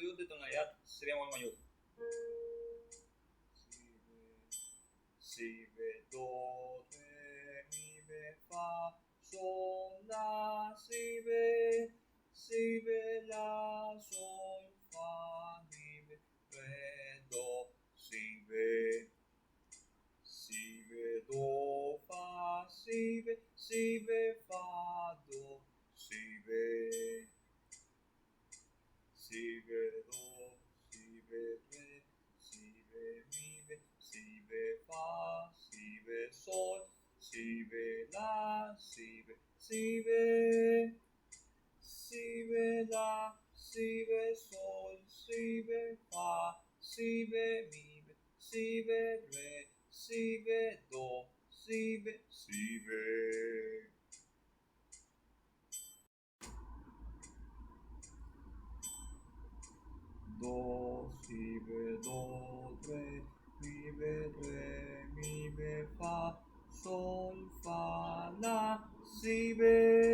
amplitud de tonalidad sería muy mayor. Si, be, do, re, mi, be, fa, sol, la, si, be, la, sol, fa, mi, be, re, do, si, be, do, fa, si, be, fa, do, si, be, do, si, be, re, si, be, mi, be, si, be, fa, si, be, sol, si, be, la, si, be, la, si, be, sol, si, be, fa, si, be, mi, be, si, be, re, si, be, do, si, be, do, si, be, do, re, mi, be, fa, sol, fa, la, si, be.